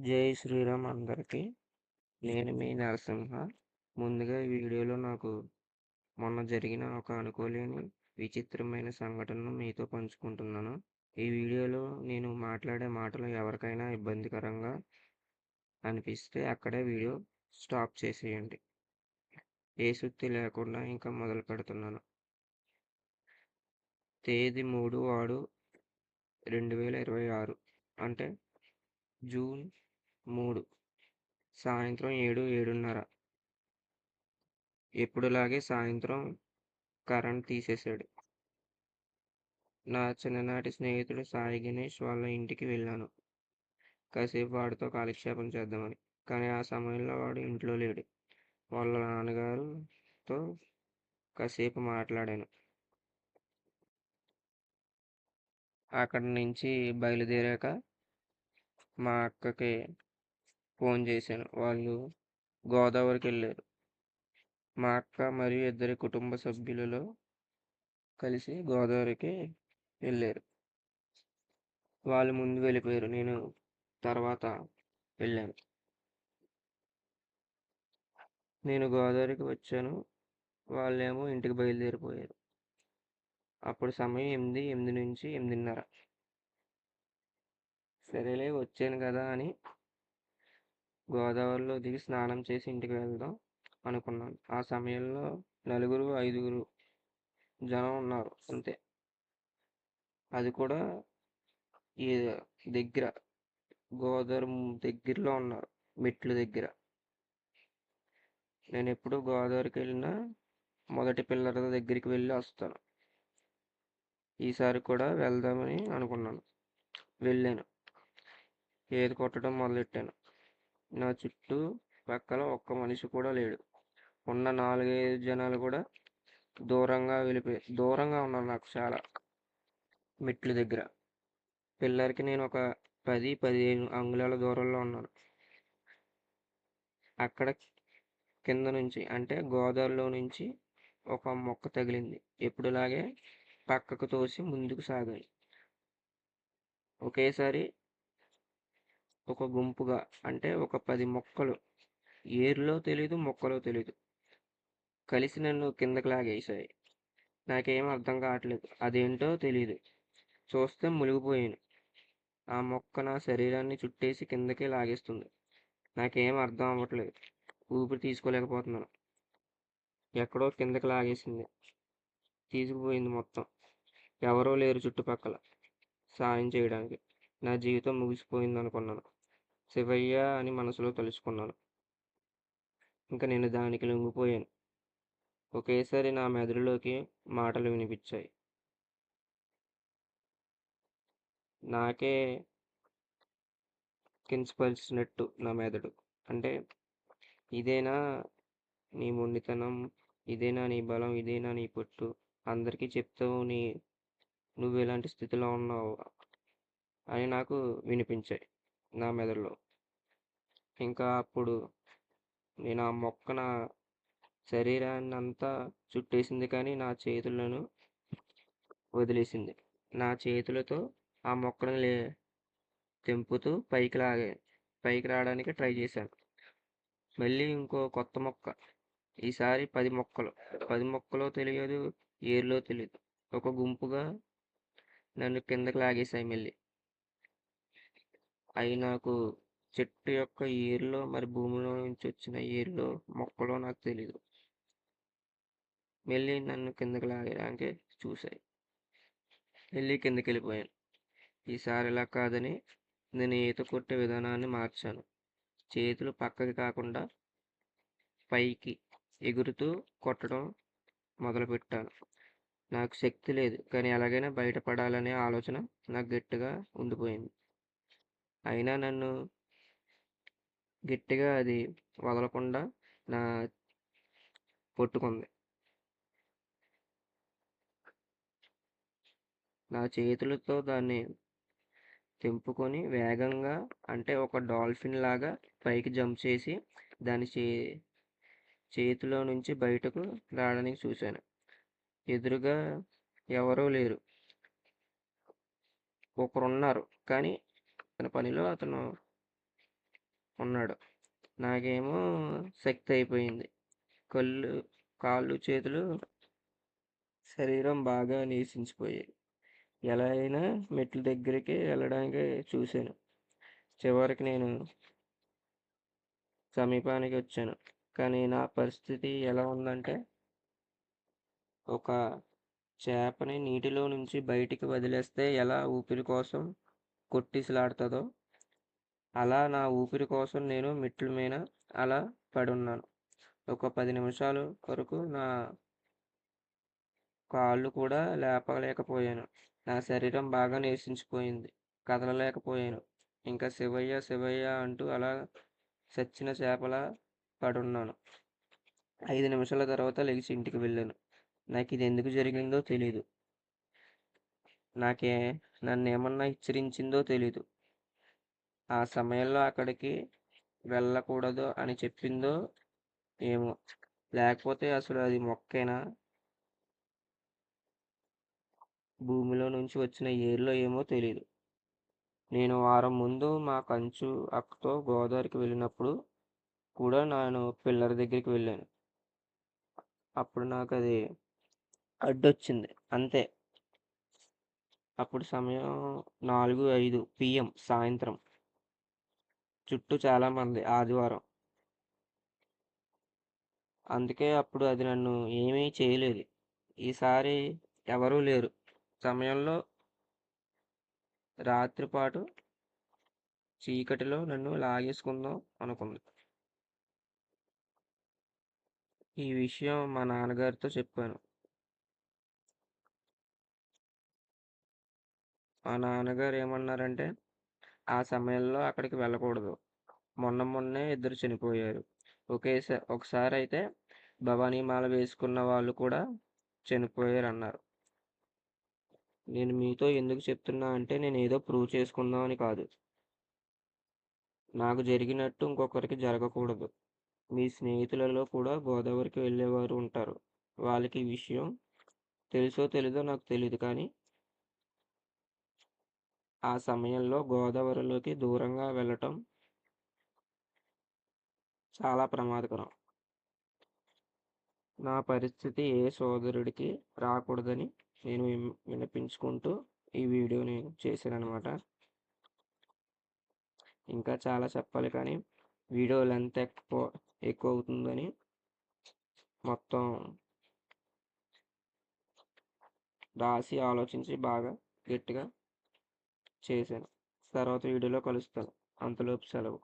జై శ్రీరామ్ అందరికీ. నేను మీ నరసింహ. ముందుగా ఈ వీడియోలో నాకు మొన్న జరిగిన ఒక అనుకోలేని విచిత్రమైన సంఘటనను మీతో పంచుకుంటున్నాను. ఈ వీడియోలో నేను మాట్లాడే మాటలు ఎవరికైనా ఇబ్బందికరంగా అనిపిస్తే అక్కడే వీడియో స్టాప్ చేసేయండి. ఏ సుత్తి లేకుండా ఇంకా మొదలు పెడుతున్నాను. తేదీ 3/6/2026 అంటే జూన్ 3 సాయంత్రం 7:30. ఎప్పుడులాగే సాయంత్రం కరెంట్ తీసేశాడు. నా చిన్ననాటి స్నేహితుడు సాయి గణేష్ వాళ్ళ ఇంటికి వెళ్ళాను. కాసేపు వాడితో కాలక్షేపం చేద్దామని. కానీ ఆ సమయంలో వాడు ఇంట్లో లేడు. వాళ్ళ నాన్నగారుతో కాసేపు మాట్లాడాను. అక్కడి నుంచి బయలుదేరాక మా అక్కకి ఫోన్ చేశాను. వాళ్ళు గోదావరికి వెళ్ళారు. మా అక్క మరియు ఇద్దరి కుటుంబ సభ్యులలో కలిసి గోదావరికి వెళ్ళారు. వాళ్ళు ముందు వెళ్ళిపోయారు. నేను తర్వాత వెళ్ళాను. నేను గోదావరికి వచ్చాను. వాళ్ళేమో ఇంటికి బయలుదేరిపోయారు. అప్పుడు సమయం 8 నుంచి 8:30. సరేలే వచ్చాను కదా అని గోదావరిలో దిగి స్నానం చేసి ఇంటికి వెళ్దాం అనుకున్నాను. ఆ సమయంలో 4-5 జనం ఉన్నారు అంతే. అది కూడా ఈ దగ్గర గోదావరి దగ్గరలో ఉన్నారు, మెట్ల దగ్గర. నేను ఎప్పుడు గోదావరికి వెళ్ళినా మొదటి పిల్లర్ దగ్గరికి వెళ్ళి వస్తాను. ఈసారి కూడా వెళ్దామని అనుకున్నాను. వెళ్ళాను. ఈత కొట్టడం మొదలెట్టాను. నా చుట్టూ పక్కల ఒక్క మనిషి కూడా లేడు. ఉన్న 4-5 జనాలు కూడా దూరంగా ఉన్నారు నాకు చాలా. మెట్ల దగ్గర పిల్లర్కి నేను ఒక 10-15 అంగుళాల దూరంలో ఉన్నాను. అక్కడ కింద నుంచి అంటే గోదావరిలో నుంచి ఒక మొక్క తగిలింది. ఎప్పుడులాగే పక్కకు తోసి ముందుకు సాగాయి. ఒకేసారి ఒక గుంపుగా అంటే ఒక 10 మొక్కలు, ఏరులో తెలీదు మొక్కలో తెలీదు, కలిసి నన్ను కిందకి లాగేశాయి. నాకేం అర్థం కావట్లేదు. అదేంటో తెలీదు. చూస్తే మునిగిపోయాను. ఆ మొక్క నా శరీరాన్ని చుట్టేసి కిందకి లాగేస్తుంది. నాకేం అర్థం అవ్వట్లేదు. ఊపిరి తీసుకోలేకపోతున్నాను. ఎక్కడో కిందకి లాగేసింది. తీసుకుపోయింది మొత్తం. ఎవరూ లేరు చుట్టుపక్కల సాయం చేయడానికి. నా జీవితం ముగిసిపోయింది అనుకున్నాను. శివయ్య అని మనసులో తలుచుకున్నాను. ఇంకా నేను దానికి లొంగిపోయాను. ఒకేసారి నా మెదడులోకి మాటలు వినిపించాయి. నాకే కించపరిచినట్టు నా మెదడు. అంటే ఇదేనా నీ మొండితనం, ఇదేనా నీ బలం, ఇదేనా నీ పట్టు, అందరికీ చెప్తావు నువ్వు ఎలాంటి స్థితిలో ఉన్నావు అని నాకు వినిపించాయి నా మెదడులో. ఇంకా అప్పుడు నేను ఆ మొక్క నా శరీరాన్ని అంతా చుట్టేసింది, కానీ నా చేతులను వదిలేసింది. నా చేతులతో ఆ మొక్కను తెంపుతూ పైకి రావడానికి ట్రై చేశాను. మళ్ళీ ఇంకో కొత్త మొక్క. ఈసారి 10 మొక్కలు. 10 మొక్కలో తెలియదు, ఏరులో తెలియదు. ఒక గుంపుగా నన్ను కిందకి లాగేశాయి మళ్ళీ. అవి నాకు చెట్టు యొక్క ఏరులో, మరి భూమిలో నుంచి వచ్చిన ఏరులో, మొక్కలో నాకు తెలీదు. మళ్ళీ నన్ను కిందకి లాగడానికి చూశాయి. మళ్ళీ కిందకి వెళ్ళిపోయాను. ఈసారి ఇలా కాదని నేను ఈత కొట్టే విధానాన్ని మార్చాను. చేతులు పక్కకి కాకుండా పైకి ఎగురుతూ కొట్టడం మొదలుపెట్టాను. నాకు శక్తి లేదు, కానీ ఎలాగైనా బయటపడాలనే ఆలోచన నాకు గట్టిగా ఉండిపోయింది. అయినా నన్ను గట్టిగా అది వదలకుండా నా పట్టుకుంది. నా చేతులతో దాన్ని తెంపుకొని వేగంగా, అంటే ఒక డాల్ఫిన్ లాగా పైకి జంప్ చేసి దాని చేతిలో నుంచి బయటకు రావడానికి చూశాను. ఎదురుగా ఎవరూ లేరు. ఒకరున్నారు, కానీ తన పనిలో అతను ఉన్నాడు. నాకేమో శక్తి అయిపోయింది. కాళ్ళు చేతులు శరీరం బాగా నీరసించిపోయాయి. ఎలా అయినా మెట్ల దగ్గరికి వెళ్ళడానికి చూశాను. చివరికి నేను సమీపానికి వచ్చాను. కానీ నా పరిస్థితి ఎలా ఉందంటే, ఒక చేపని నీటిలో నుంచి బయటికి వదిలేస్తే ఎలా ఊపిరి కోసం కొట్టిసలాడుతుందో, అలా నా ఊపిరి కోసం నేను మెట్ల మీద అలా పడున్నాను. ఒక 10 నిమిషాలు వరకు నా కాళ్ళు కూడా లేపలేకపోయాను. నా శరీరం బాగా నీరసించిపోయింది. కదలలేకపోయాను. ఇంకా శివయ్య శివయ్య అంటూ అలా చచ్చిన చేపలా పడున్నాను. 5 నిమిషాల తర్వాత లెగిసి ఇంటికి వెళ్ళాను. నాకు ఇది ఎందుకు జరిగిందో తెలీదు. నాకే నన్నేమన్నా హెచ్చరించిందో తెలీదు. ఆ సమయంలో అక్కడికి వెళ్ళకూడదు అని చెప్పిందో ఏమో. లేకపోతే అసలు అది మొక్కేనా? భూమిలో నుంచి వచ్చిన ఏర్లో ఏమో తెలీదు. నేను వారం ముందు మా కంచు అక్కతో గోదావరికి వెళ్ళినప్పుడు కూడా నేను పిల్లర్ దగ్గరికి వెళ్ళాను. అప్పుడు నాకు అది అడ్డొచ్చింది. అంతే. అప్పుడు సమయం 4:05 PM సాయంత్రం. చుట్టూ చాలామంది ఆదివారం. అందుకే అప్పుడు అది నన్ను ఏమీ చేయలేదు. ఈసారి ఎవరూ లేరు సమయంలో రాత్రిపాటు చీకటిలో నన్ను లాగేసుకుందాం అనుకుంది. ఈ విషయం మా నాన్నగారితో చెప్పాను. మా నాన్నగారు ఏమన్నారంటే, ఆ సమయంలో అక్కడికి వెళ్ళకూడదు. మొన్నే ఇద్దరు చనిపోయారు. ఒకసారి అయితే భవానీ మాల వేసుకున్న వాళ్ళు కూడా చనిపోయారన్నారు. నేను మీతో ఎందుకు చెప్తున్నా అంటే, నేను ఏదో ప్రూవ్ చేసుకుందామని కాదు. నాకు జరిగినట్టు ఇంకొకరికి జరగకూడదు. మీ స్నేహితులలో కూడా గోదావరికి వెళ్ళేవారు ఉంటారు. వాళ్ళకి ఈ విషయం తెలుసో తెలీదో నాకు తెలీదు కానీ, ఆ సమయంలో గోదావరిలోకి దూరంగా వెళ్ళటం చాలా ప్రమాదకరం. నా పరిస్థితి ఏ సోదరుడికి రాకూడదని నేను విన్నపించుకుంటూ ఈ వీడియోని చేశాననమాట. ఇంకా చాలా చెప్పాలి కానీ వీడియో లెంత్ ఎక్కువ అవుతుందని మొత్తం రాసి ఆలోచించి బాగా గట్టిగా చేశాను. తర్వాత వీడియోలో కలుస్తాను. అంతలోపు సెలవు.